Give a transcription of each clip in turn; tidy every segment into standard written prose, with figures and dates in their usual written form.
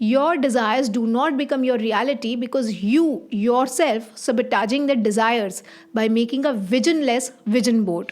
Your desires do not become your reality because you yourself sabotaging the desires by making a visionless vision board.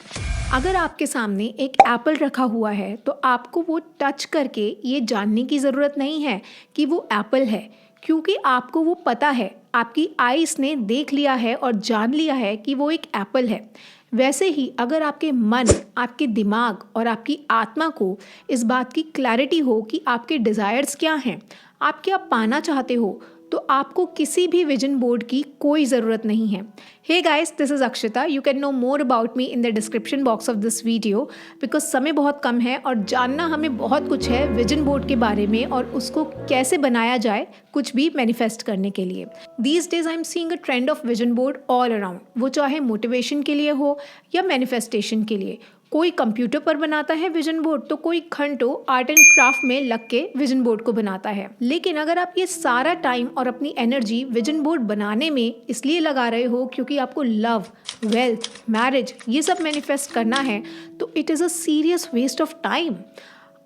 अगर आपके सामने एक Apple रखा हुआ है तो आपको वो टच करके ये जानने की ज़रूरत नहीं है कि वो एप्पल है, क्योंकि आपको वो पता है, आपकी आईज ने देख लिया है और जान लिया है कि वो एक एप्पल है। वैसे ही अगर आपके मन, आपके दिमाग और आपकी आत्मा को इस बात की क्लैरिटी हो कि आपके डिज़ायर्स क्या हैं, आप क्या पाना चाहते हो, तो आपको किसी भी विजन बोर्ड की कोई ज़रूरत नहीं है। Hey guys, this is Akshita. You can know more about me in the description box of this video, because समय बहुत कम है और जानना हमें बहुत कुछ है विजन बोर्ड के बारे में और उसको कैसे बनाया जाए कुछ भी मैनिफेस्ट करने के लिए। These days I am seeing a trend of vision board all around, वो चाहे मोटिवेशन के लिए हो या मैनिफेस्टेशन के लिए। कोई कंप्यूटर पर बनाता है विजन बोर्ड तो कोई घंटों आर्ट एंड क्राफ्ट में लग के विजन बोर्ड को बनाता है। लेकिन अगर आप ये सारा टाइम और अपनी एनर्जी विजन बोर्ड बनाने में इसलिए लगा रहे हो क्योंकि आपको लव, वेल्थ, मैरिज ये सब मैनिफेस्ट करना है, तो it is a serious waste of time.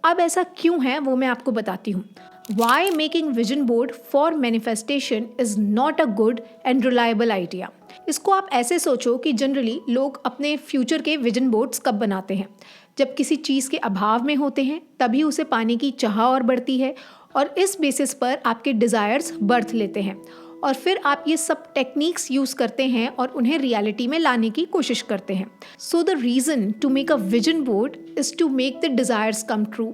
अब ऐसा क्यों है वो मैं आपको बताती हूँ। Why making vision board for manifestation is not a good and reliable idea। इसको आप ऐसे सोचो कि जनरली लोग अपने फ्यूचर के विजन बोर्ड्स कब बनाते हैं? जब किसी चीज़ के अभाव में होते हैं तभी उसे पाने की चाह और बढ़ती है, और इस बेसिस पर आपके डिज़ायर्स बर्थ लेते हैं और फिर आप ये सब टेक्निक्स यूज़ करते हैं और उन्हें रियलिटी में लाने की कोशिश करते हैं। So the reason to make a vision board is to make the desires come true.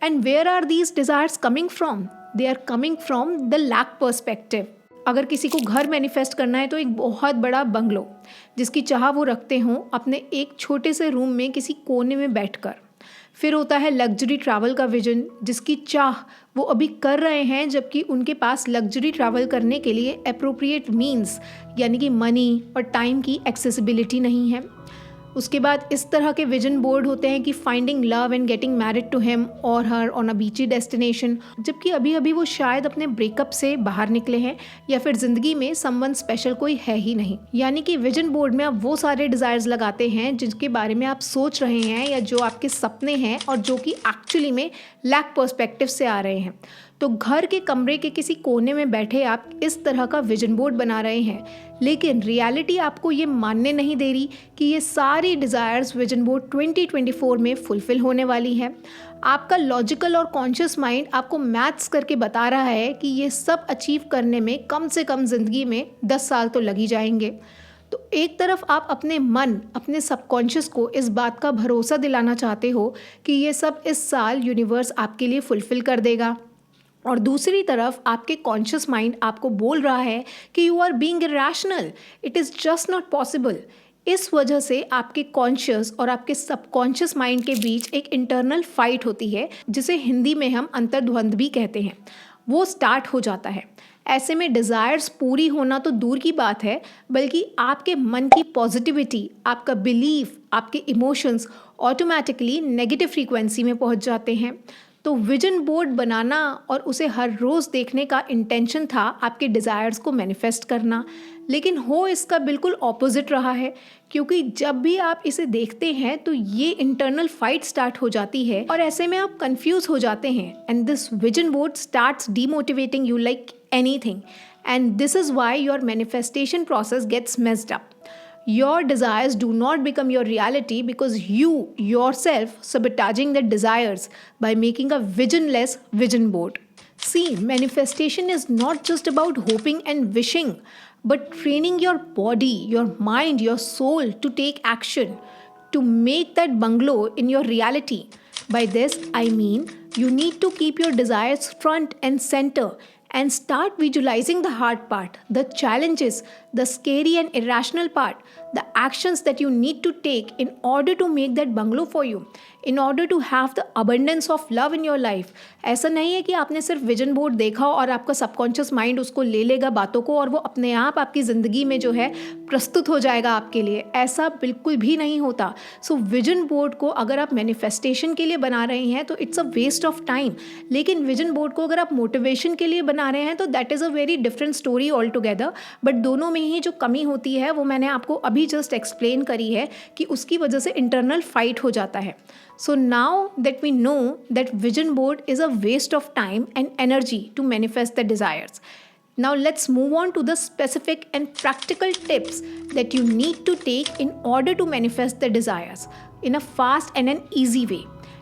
And where are these desires coming from? They are coming from the lack perspective। अगर किसी को घर मैनिफेस्ट करना है तो एक बहुत बड़ा बंगलो जिसकी चाह वो रखते हों अपने एक छोटे से रूम में किसी कोने में बैठकर। फिर होता है लग्जरी ट्रैवल का विजन जिसकी चाह वो अभी कर रहे हैं, जबकि उनके पास लग्जरी ट्रैवल करने के लिए एप्रोप्रिएट मीन्स यानी कि मनी और टाइम की एक्सेसिबिलिटी नहीं है। उसके बाद इस तरह के विजन बोर्ड होते हैं कि finding love and getting married to him or her on a बीची डेस्टिनेशन, जबकि अभी अभी वो शायद अपने ब्रेकअप से बाहर निकले हैं या फिर ज़िंदगी में समवन स्पेशल कोई है ही नहीं। यानी कि विजन बोर्ड में आप वो सारे डिज़ायर्स लगाते हैं जिनके बारे में आप सोच रहे हैं या जो आपके सपने हैं और जो कि एक्चुअली में लैक पर्सपेक्टिव से आ रहे हैं। तो घर के कमरे के किसी कोने में बैठे आप इस तरह का विजन बोर्ड बना रहे हैं, लेकिन रियलिटी आपको ये मानने नहीं दे रही कि ये सारी डिज़ायर्स विजन बोर्ड 2024 में फुलफ़िल होने वाली है। आपका लॉजिकल और कॉन्शियस माइंड आपको मैथ्स करके बता रहा है कि ये सब अचीव करने में कम से कम ज़िंदगी में 10 साल तो लग ही जाएंगे। तो एक तरफ आप अपने मन, अपने सबकॉन्शियस को इस बात का भरोसा दिलाना चाहते हो कि ये सब इस साल यूनिवर्स आपके लिए फुलफ़िल कर देगा, और दूसरी तरफ आपके कॉन्शियस माइंड आपको बोल रहा है कि you are being irrational, it is just not possible. इस वजह से आपके कॉन्शियस और आपके सबकॉन्शियस माइंड के बीच एक इंटरनल फाइट होती है जिसे हिंदी में हम अंतर्द्वंद भी कहते हैं, वो स्टार्ट हो जाता है। ऐसे में डिज़ायर्स पूरी होना तो दूर की बात है, बल्कि आपके मन की पॉजिटिविटी, आपका बिलीफ, आपके इमोशंस ऑटोमेटिकली नेगेटिव फ्रीक्वेंसी में पहुंच जाते हैं। तो विजन बोर्ड बनाना और उसे हर रोज़ देखने का इंटेंशन था आपके डिज़ायर्स को मैनिफेस्ट करना, लेकिन हो इसका बिल्कुल ऑपोजिट रहा है, क्योंकि जब भी आप इसे देखते हैं तो ये इंटरनल फाइट स्टार्ट हो जाती है और ऐसे में आप कंफ्यूज हो जाते हैं, and this vision board starts demotivating you like anything, and this is why your manifestation process gets messed up. Your desires do not become your reality because you yourself sabotaging the desires by making a visionless vision board. See, manifestation is not just about hoping and wishing, but training your body, your mind, your soul to take action, to make that bungalow in your reality. By this, I mean you need to keep your desires front and center and start visualizing the hard part, the challenges, the scary and irrational part, the actions that you need to take in order to make that bungalow for you, in order to have the abundance of love in your life. ऐसा नहीं है कि आपने सिर्फ vision board देखा और आपका subconscious mind उसको ले लेगा बातों को और वो अपने आप आपकी ज़िंदगी में जो है प्रस्तुत हो जाएगा आपके लिए, ऐसा बिल्कुल भी नहीं होता। सो विजन बोर्ड को अगर आप मैनिफेस्टेशन के लिए बना रहे हैं तो it's a waste of time, लेकिन विजन बोर्ड को अगर आप मोटिवेशन के लिए बना आ रहे हैं तो that is a very different story all together, but दोनों में ही जो कमी होती है वो मैंने आपको अभी जस्ट एक्सप्लेन करी है कि उसकी वजह से इंटरनल फाइट हो जाता है. So now that we know that vision board is a waste of time and energy to manifest the desires. Now let's move on to the specific and practical tips that you need to take in order to manifest the desires in a fast and an easy way.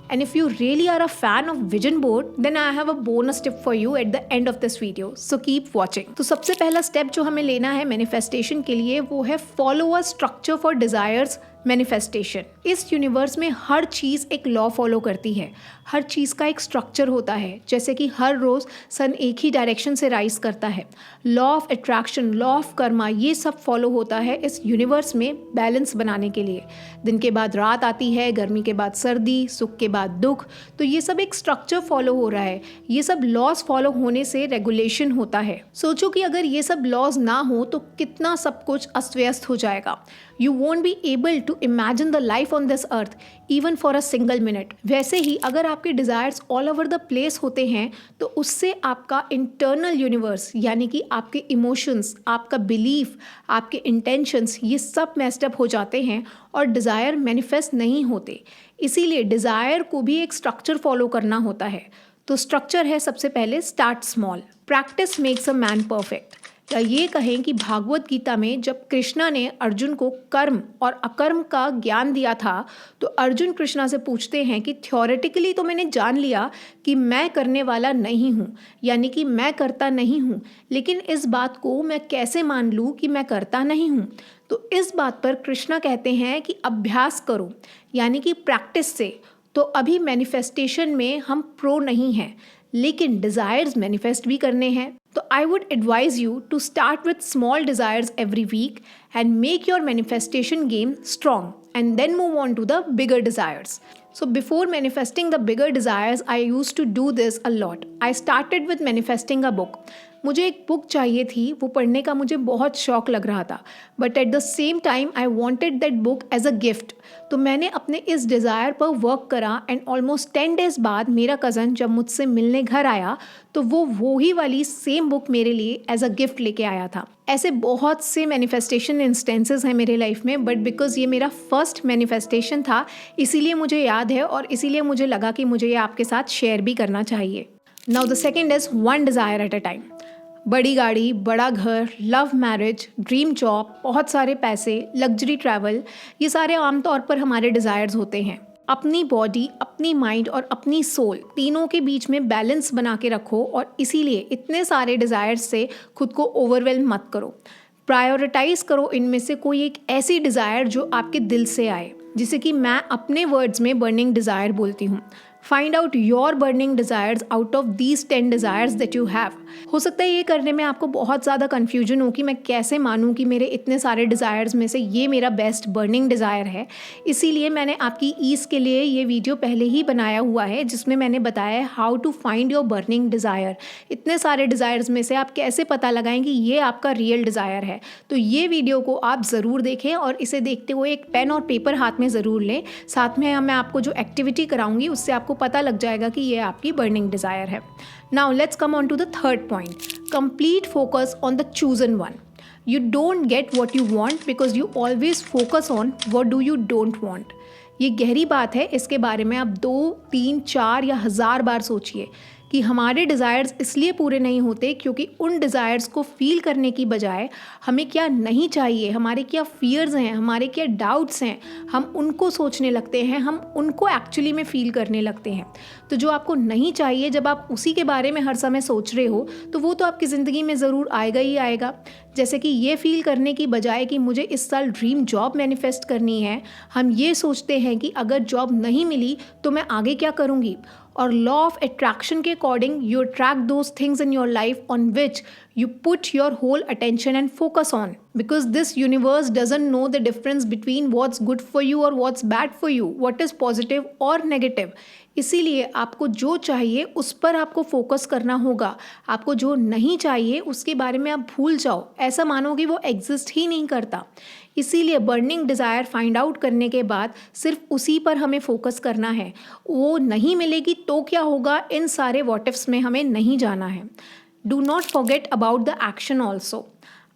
And if you really are a fan of vision board, then I have a bonus tip for you at the end of this video. So keep watching. तो सबसे पहला step जो हमें लेना है manifestation के लिए वो है follow a structure for desires manifestation. इस यूनिवर्स में हर चीज़ एक लॉ फॉलो करती है, हर चीज़ का एक स्ट्रक्चर होता है. जैसे कि हर रोज़ सन एक ही डायरेक्शन से राइज करता है. Law of attraction, law of Karma, ये सब फॉलो होता है इस यूनिवर्स में बैलेंस बनाने के लिए. दिन के बाद रात आती है, गर्मी के बाद सर्दी, सुख के बाद दुख. तो ये सब एक स्ट्रक्चर फॉलो हो रहा है. ये सब लॉज फॉलो होने से रेगुलेशन होता है. सोचो कि अगर ये सब लॉज ना हो तो कितना सब कुछ अस्त व्यस्त हो जाएगा. You won't be able to imagine the life on this earth even for a single minute. वैसे ही अगर आपके desires all over the place होते हैं तो उससे आपका इंटरनल यूनिवर्स यानी कि आपके इमोशंस, आपका बिलीफ, आपके इंटेंशंस ये सब मेस्ड अप हो जाते हैं और डिज़ायर मैनिफेस्ट नहीं होते. इसीलिए डिज़ायर को भी एक स्ट्रक्चर फॉलो करना होता है. तो स्ट्रक्चर है सबसे पहले start small. Practice makes a man perfect. या ये कहें कि भागवत गीता में जब कृष्णा ने अर्जुन को कर्म और अकर्म का ज्ञान दिया था तो अर्जुन कृष्णा से पूछते हैं कि थ्योरेटिकली तो मैंने जान लिया कि मैं करने वाला नहीं हूँ, यानी कि मैं करता नहीं हूँ, लेकिन इस बात को मैं कैसे मान लूँ कि मैं करता नहीं हूँ. तो इस बात पर कृष्णा कहते हैं कि अभ्यास करो, यानी कि प्रैक्टिस से. तो अभी मैनिफेस्टेशन में हम प्रो नहीं हैं, लेकिन डिज़ायर्स मैनिफेस्ट भी करने हैं. तो I would advise you to start with small desires every week and make your manifestation game strong and then move on to the bigger desires. So before manifesting the bigger desires, I used to do this a lot. I started with manifesting a book. मुझे एक book चाहिए थी, वो पढ़ने का मुझे बहुत शौक लग रहा था, but at the same time I wanted that book as a gift. तो मैंने अपने इस डिज़ायर पर वर्क करा एंड ऑलमोस्ट 10 डेज़ बाद मेरा कज़न जब मुझसे मिलने घर आया तो वो ही वाली सेम बुक मेरे लिए एज अ गिफ्ट लेके आया था. ऐसे बहुत से मैनिफेस्टेशन इंस्टेंसेस हैं मेरे लाइफ में, बट बिकॉज ये मेरा फर्स्ट मैनिफेस्टेशन था इसीलिए मुझे याद है और इसीलिए मुझे लगा कि मुझे ये आपके साथ शेयर भी करना चाहिए. Now the second is one desire at a time. बड़ी गाड़ी, बड़ा घर, लव मैरिज, ड्रीम जॉब, बहुत सारे पैसे, लग्जरी ट्रैवल, ये सारे आमतौर पर हमारे डिज़ायर्स होते हैं. अपनी बॉडी, अपनी माइंड और अपनी सोल तीनों के बीच में बैलेंस बना के रखो और इसीलिए इतने सारे डिज़ायर्स से खुद को ओवरवेल्म मत करो. प्रायोरिटाइज करो इनमें से कोई एक ऐसी डिज़ायर जो आपके दिल से आए, जिसे कि मैं अपने वर्ड्स में बर्निंग डिज़ायर बोलती हूँ. Find out your burning desires out of these 10 desires that you have. हो सकता है ये करने में आपको बहुत ज़्यादा कन्फ्यूजन हो कि मैं कैसे मानूं कि मेरे इतने सारे डिज़ायर्स में से ये मेरा बेस्ट बर्निंग डिज़ायर है. इसीलिए मैंने आपकी ईज़ के लिए ये वीडियो पहले ही बनाया हुआ है जिसमें मैंने बताया है how to find your burning desire. इतने सारे डिज़ायर्स में से आप कैसे पता लगाएं कि ये आपका रियल डिज़ायर है. तो ये वीडियो को आप ज़रूर देखें और इसे देखते हुए एक पेन और पेपर हाथ में ज़रूर लें. साथ में मैं आपको जो एक्टिविटी कराऊंगी उससे आपको पता लग जाएगा कि ये आपकी बर्निंग डिज़ायर है. Now let's come on to the third point. Complete focus on the chosen one. You don't get what you want because you always focus on what do you don't want. ये गहरी बात है, इसके बारे में आप 2, 3, 4 या 1000 बार सोचिए कि हमारे डिज़ायर्स इसलिए पूरे नहीं होते क्योंकि उन डिज़ायर्स को फील करने की बजाय हमें क्या नहीं चाहिए, हमारे क्या फियर्स हैं, हमारे क्या डाउट्स हैं, हम उनको सोचने लगते हैं, हम उनको एक्चुअली में फ़ील करने लगते हैं. तो जो आपको नहीं चाहिए, जब आप उसी के बारे में हर समय सोच रहे हो तो वो तो आपकी ज़िंदगी में ज़रूर आएगा ही आएगा. जैसे कि ये फील करने की बजाय कि मुझे इस साल ड्रीम जॉब मैनिफेस्ट करनी है, हम ये सोचते हैं कि अगर जॉब नहीं मिली तो मैं आगे क्या करूँगी. और लॉ ऑफ अट्रैक्शन के according you attract those things in your life on which you put your whole attention and focus on, because this universe doesn't know the difference between what's good for you or what's bad for you, what is positive or negative. इसीलिए आपको जो चाहिए उस पर आपको focus करना होगा. आपको जो नहीं चाहिए उसके बारे में आप भूल जाओ, ऐसा मानो कि वो एग्जिस्ट ही नहीं करता. इसीलिए बर्निंग डिज़ायर फाइंड आउट करने के बाद सिर्फ उसी पर हमें फोकस करना है. वो नहीं मिलेगी तो क्या होगा, इन सारे व्हाट इफ्स में हमें नहीं जाना है. Do not forget about the action also.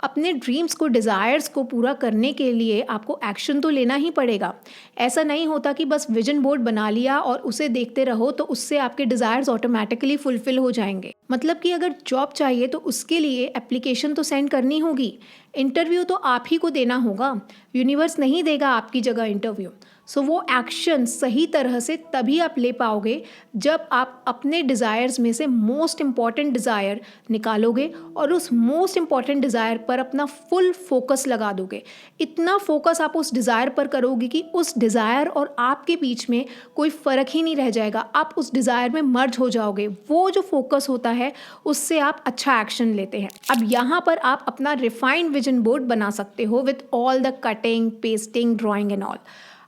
अपने ड्रीम्स को, डिज़ायर्स को पूरा करने के लिए आपको एक्शन तो लेना ही पड़ेगा। ऐसा नहीं होता कि बस विजन बोर्ड बना लिया और उसे देखते रहो तो उससे आपके डिज़ायर्स ऑटोमेटिकली फुलफिल हो जाएंगे। मतलब कि अगर जॉब चाहिए तो उसके लिए एप्लीकेशन तो सेंड करनी होगी, इंटरव्यू तो आप ही को देना होगा, यूनिवर्स नहीं देगा आपकी जगह इंटरव्यू। सो वो एक्शन सही तरह से तभी आप ले पाओगे जब आप अपने डिज़ायर्स में से मोस्ट इम्पॉर्टेंट डिज़ायर निकालोगे और उस मोस्ट इम्पॉर्टेंट डिज़ायर पर अपना फुल फोकस लगा दोगे। इतना फोकस आप उस डिज़ायर पर करोगे कि उस डिज़ायर और आपके बीच में कोई फ़र्क ही नहीं रह जाएगा, आप उस डिज़ायर में मर्ज हो जाओगे। वो जो फोकस होता है उससे आप अच्छा एक्शन लेते हैं। अब यहाँ पर आप अपना रिफाइंड विजन बोर्ड बना सकते हो with all the cutting, pasting, drawing and all.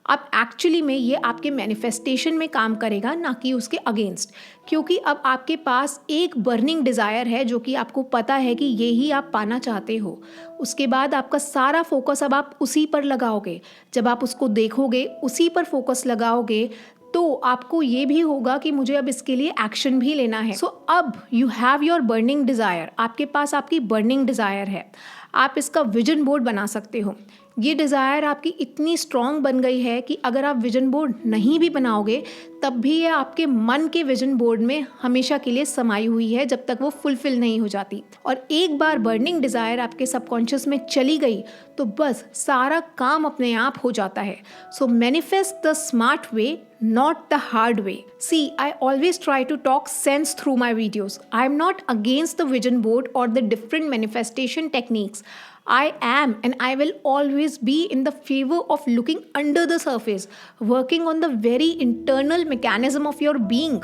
अब एक्चुअली में ये आपके मैनिफेस्टेशन में काम करेगा, ना कि उसके अगेंस्ट, क्योंकि अब आपके पास एक बर्निंग डिज़ायर है जो कि आपको पता है कि ये ही आप पाना चाहते हो। उसके बाद आपका सारा फोकस अब आप उसी पर लगाओगे। जब आप उसको देखोगे, उसी पर फोकस लगाओगे, तो आपको ये भी होगा कि मुझे अब इसके लिए एक्शन भी लेना है। सो अब you have your burning desire, आपके पास आपकी बर्निंग डिज़ायर है। आप इसका विजन बोर्ड बना सकते हो। ये डिज़ायर आपकी इतनी स्ट्रॉन्ग बन गई है कि अगर आप विजन बोर्ड नहीं भी बनाओगे तब भी ये आपके मन के विजन बोर्ड में हमेशा के लिए समाई हुई है जब तक वो फुलफिल नहीं हो जाती। और एक बार बर्निंग डिज़ायर आपके सबकॉन्शियस में चली गई तो बस सारा काम अपने आप हो जाता है। So manifest the smart way, not the hard way. See, I always try to talk sense through my videos. I am not against the vision board or the different manifestation techniques. I am and I will always be in the favor of looking under the surface, working on the very internal mechanism of your being.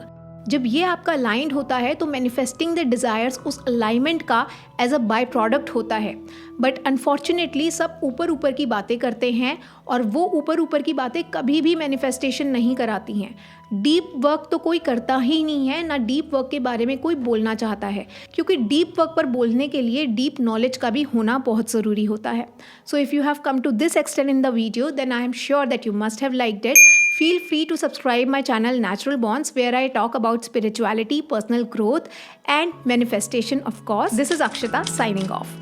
जब ये आपका aligned होता है तो manifesting the desires उस alignment का as a by product होता है। बट अनफॉर्चुनेटली सब ऊपर ऊपर की बातें करते हैं और वो ऊपर ऊपर की बातें कभी भी मैनिफेस्टेशन नहीं कराती हैं। डीप वर्क तो कोई करता ही नहीं है, ना डीप वर्क के बारे में कोई बोलना चाहता है, क्योंकि डीप वर्क पर बोलने के लिए डीप नॉलेज का भी होना बहुत ज़रूरी होता है। So if you have come to this extent in the video then I am sure that you must have liked it. Feel free to subscribe my channel Natural Bonds, where I talk about spirituality, personal growth and manifestation, of course. This is Akshita signing off.